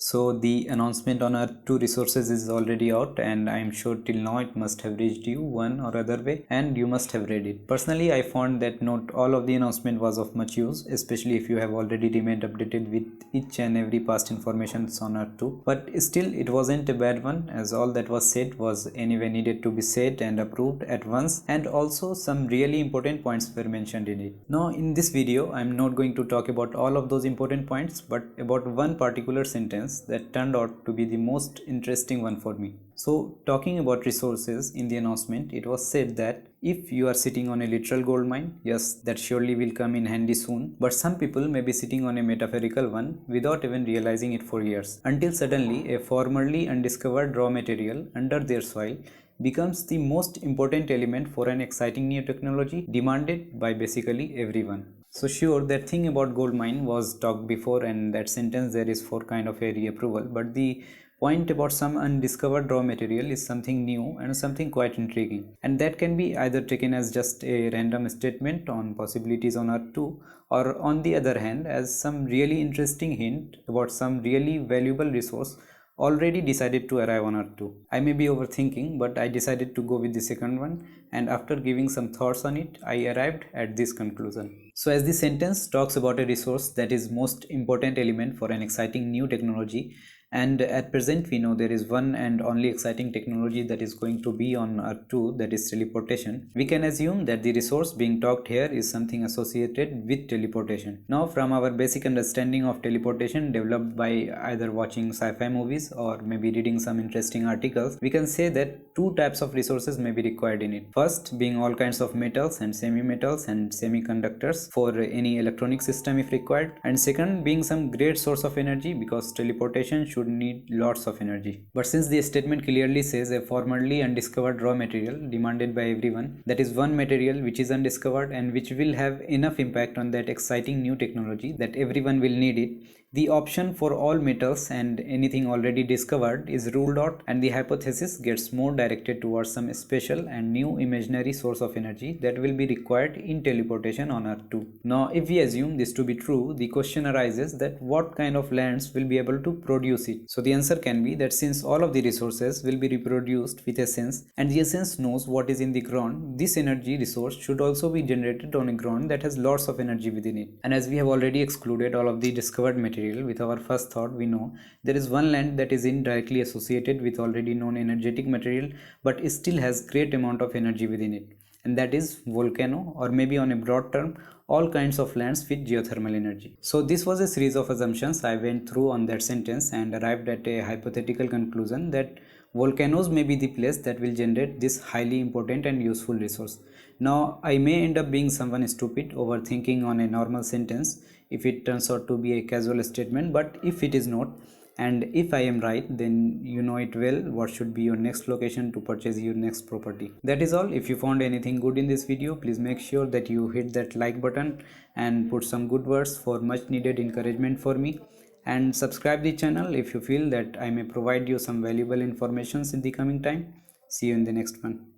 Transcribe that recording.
So the announcement on our two resources is already out, and I'm sure till now it must have reached you one or other way, and you must have read it. Personally, I found that not all of the announcement was of much use, especially if you have already remained updated with each and every past information on our two. But still, it wasn't a bad one, as all that was said was anyway needed to be said and approved at once, and also some really important points were mentioned in it. Now, in this video, I'm not going to talk about all of those important points, but about one particular sentence that turned out to be the most interesting one for me. So, talking about resources in the announcement, it was said that if you are sitting on a literal gold mine, yes, that surely will come in handy soon. But some people may be sitting on a metaphorical one without even realizing it for years, until suddenly a formerly undiscovered raw material under their soil becomes the most important element for an exciting new technology demanded by basically everyone. So sure, that thing about gold mine was talked before, and that sentence there is for kind of a reapproval, but the point about some undiscovered raw material is something new and something quite intriguing, and that can be either taken as just a random statement on possibilities on Earth 2, or on the other hand as some really interesting hint about some really valuable resource already decided to arrive on Earth 2. I may be overthinking, but I decided to go with the second one, and after giving some thoughts on it, I arrived at this conclusion. So as the sentence talks about a resource that is most important element for an exciting new technology, and at present we know there is one and only exciting technology that is going to be on Earth 2, that is teleportation, we can assume that the resource being talked here is something associated with teleportation. Now, from our basic understanding of teleportation developed by either watching sci-fi movies or maybe reading some interesting articles, we can say that two types of resources may be required in it. First being all kinds of metals and semi-metals and semiconductors for any electronic system if required, and second being some great source of energy, because teleportation should need lots of energy. But since the statement clearly says a formerly undiscovered raw material demanded by everyone, that is one material which is undiscovered and which will have enough impact on that exciting new technology that everyone will need it, the option for all metals and anything already discovered is ruled out, and the hypothesis gets more directed towards some special and new imaginary source of energy that will be required in teleportation on Earth 2. Now, if we assume this to be true, the question arises that what kind of lands will be able to produce it. So the answer can be that since all of the resources will be reproduced with essence, and the essence knows what is in the ground, this energy resource should also be generated on a ground that has lots of energy within it. And as we have already excluded all of the discovered material, with our first thought, we know there is one land that is indirectly associated with already known energetic material but still has great amount of energy within it, and that is volcano, or maybe on a broad term, all kinds of lands with geothermal energy. So this was a series of assumptions I went through on that sentence and arrived at a hypothetical conclusion that volcanoes may be the place that will generate this highly important and useful resource. Now, I may end up being someone stupid overthinking on a normal sentence if it turns out to be a casual statement, but if it is not, and if I am right, then you know it well what should be your next location to purchase your next property. That is all. If you found anything good in this video, please make sure that you hit that like button and put some good words for much needed encouragement for me, and subscribe the channel if you feel that I may provide you some valuable informations in the coming time. See you in the next one.